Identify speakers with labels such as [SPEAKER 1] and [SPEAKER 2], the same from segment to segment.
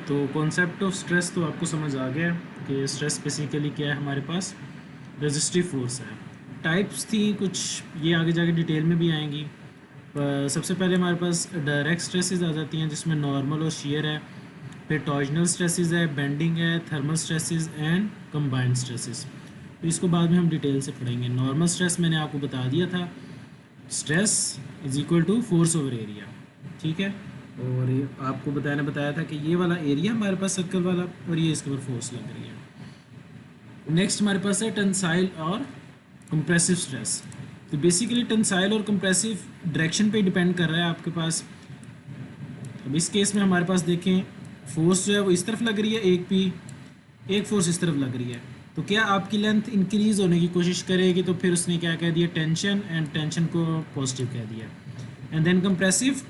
[SPEAKER 1] तो concept of stress तो आपको समझ आ गया कि स्ट्रेस बेसिकली क्या है, हमारे पास रेजिस्टिव फोर्स है। टाइप्स थी कुछ, ये आगे जाके डिटेल में भी आएंगी। पर सबसे पहले हमारे पास डायरेक्ट स्ट्रेसेस आ जाती हैं जिसमें नॉर्मल और शेयर है, फिर टॉर्जनल स्ट्रेसेस है, बेंडिंग है, thermal stresses and combined stresses. तो इसको बाद में हम डिटेल से पढ़ेंगे। नॉर्मल स्ट्रेस मैंने आपको बता दिया था, stress is equal to force over area, ठीक है। और ये आपको बताया था कि ये वाला एरिया हमारे पास सर्कल वाला, और ये इसके ऊपर फोर्स लग रही है। नेक्स्ट हमारे पास है टेंसाइल और कंप्रेसिव स्ट्रेस। तो बेसिकली टेंसाइल और कंप्रेसिव डायरेक्शन पे डिपेंड कर रहा है आपके पास। अब इस केस में हमारे पास देखें, फोर्स जो है वो इस तरफ लग रही है एक पी, एक फोर्स इस तरफ लग रही है। तो क्या आपकी लेंथ इंक्रीज होने की कोशिश करेगी, तो फिर उसने क्या कह दिया, टेंशन, एंड टेंशन को पॉजिटिव कह दिया। एंड देन कंप्रेसिव,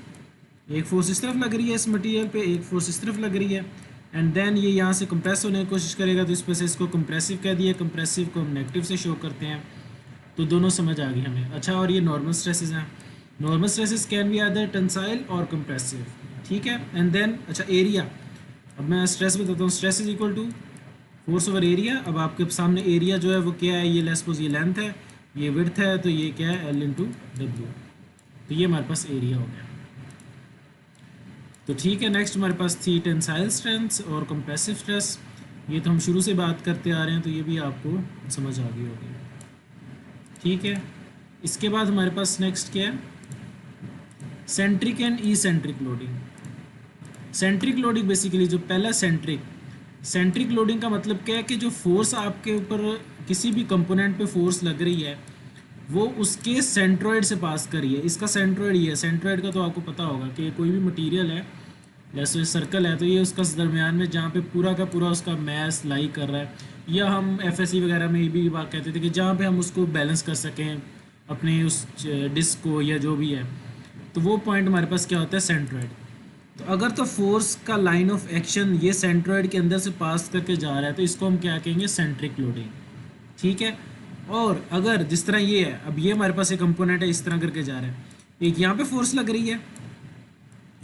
[SPEAKER 1] एक फोर्स इस तरफ लग रही है इस मटेरियल पे, एक फोर्स इस तरफ लग रही है, एंड देन ये यहाँ से कंप्रेस होने की कोशिश करेगा, तो इस पर से इसको कंप्रेसिव कह दिया। कंप्रेसिव को हम नेगेटिव से शो करते हैं। तो दोनों समझ आ गई हमें। अच्छा, और ये नॉर्मल स्ट्रेसेस हैं। Normal stresses can be either tensile और कंप्रेसिव, ठीक है। एंड देन अच्छा एरिया, अब मैं स्ट्रेस बताता हूँ। Stress is equal to force over area. अब आपके सामने एरिया जो है वो क्या है, ये लेट्स सपोज ये लेंथ है, ये विड्थ है, तो ये क्या है, एल इंटू डब्ल्यू। तो ये हमारे पास एरिया हो गया। तो ठीक है, नेक्स्ट हमारे पास थी टेंसाइल स्ट्रेंथ और कंप्रेसिव स्ट्रेस। ये तो हम शुरू से बात करते आ रहे हैं, तो ये भी आपको समझ आ गई होगी, ठीक है। इसके बाद हमारे पास नेक्स्ट क्या है, centric and E centric loading. Centric loading basically जो पहला सेंट्रिक लोडिंग का मतलब क्या है कि जो फोर्स आपके ऊपर किसी भी कंपोनेंट पे फोर्स लग रही है वो उसके सेंट्रोइड से पास कर रही है। इसका सेंट्रोइड ये है, सेंट्रोइड का तो आपको पता होगा कि कोई भी मटेरियल है, जैसे सर्कल है, तो ये उसका दरमियान में जहाँ पे पूरा का पूरा उसका मैस लाई कर रहा है, या हम एफएससी वगैरह में भी बात कहते थे कि जहाँ पे हम उसको बैलेंस कर सकें अपने उस डिस्क को या जो भी है, तो वो पॉइंट हमारे पास क्या होता है, सेंट्रोइड। तो अगर तो फोर्स का लाइन ऑफ एक्शन ये सेंट्रोइड के अंदर से पास करके जा रहा है, तो इसको हम क्या कहेंगे, सेंट्रिक लोडिंग, ठीक है। और अगर जिस तरह ये है, अब ये हमारे पास एक कंपोनेंट है, इस तरह करके जा रहा है, एक यहाँ पे फोर्स लग रही है,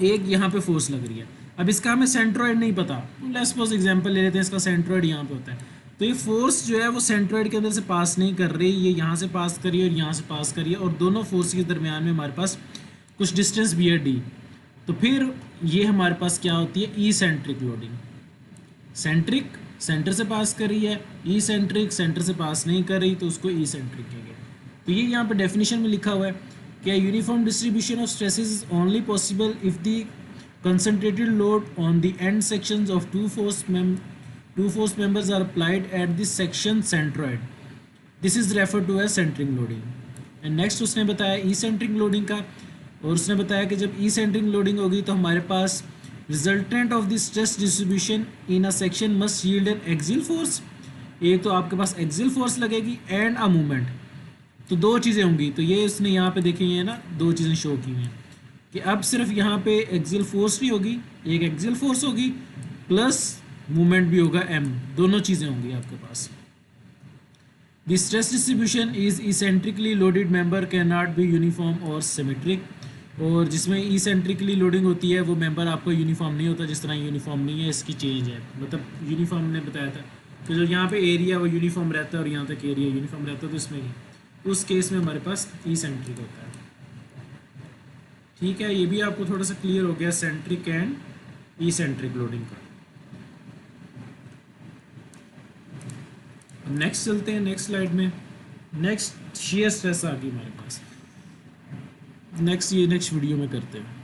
[SPEAKER 1] एक यहाँ पे फोर्स लग रही है। अब इसका हमें सेंट्रोइड नहीं पता, लेट्स सपोज एग्जांपल ले लेते हैं, इसका सेंट्रोइड यहाँ पे होता है। तो ये फोर्स जो है वो सेंट्रोइड के अंदर से पास नहीं कर रही, ये यहाँ से पास कर रही है और यहाँ से पास कर रही है, और दोनों फोर्स के दरमियान में हमारे पास कुछ डिस्टेंस भी है डी। तो फिर ये हमारे पास क्या होती है, ई सेंट्रिक लोडिंग। सेंट्रिक सेंटर से पास कर रही है, ई सेंट्रिक सेंटर से पास नहीं कर रही, तो उसको ई सेंट्रिक कहेंगे। तो ये यहाँ पे डेफिनेशन में लिखा हुआ है कि uniform distribution of stresses is only possible if the concentrated load on the end sections of two force members are applied at this section centroid. This is refer to as centric loading. And next उसने बताया ई centric loading का, और उसने बताया कि जब ई centric loading होगी तो हमारे पास resultant of the stress distribution in a section must yield an axial force. एक तो आपके पास एक्सियल फोर्स लगेगी एंड अ मूवमेंट, तो दो चीज़ें होंगी। तो ये उसने यहाँ पे देखी है ना, दो चीज़ें शो की हुई हैं कि अब सिर्फ यहाँ पे एक्सियल फोर्स नहीं होगी, एक एक्सियल फोर्स होगी प्लस मूवमेंट भी होगा एम, दोनों चीज़ें होंगी आपके पास। The stress distribution is eccentrically loaded member can not be uniform और सिमेट्रिक। और जिसमें इसेंट्रिकली लोडिंग होती है वो मेंबर आपको यूनिफॉर्म नहीं होता, जिस तरह यूनिफॉर्म नहीं है, इसकी चेंज है। मतलब यूनिफॉर्म ने बताया था कि जो यहाँ पे एरिया वो यूनिफॉर्म रहता है और यहाँ तक एरिया यूनिफॉर्म रहता है, तो इसमें नहीं, उस केस में हमारे पास इसेंट्रिक होता है, ठीक है। ये भी आपको थोड़ा सा क्लियर हो गया सेंट्रिक एंड इसेंट्रिक लोडिंग का। नेक्स्ट चलते हैं नेक्स्ट स्लाइड में। नेक्स्ट शेयर स्ट्रेस आ गई हमारे पास, नेक्स्ट वीडियो में करते हैं।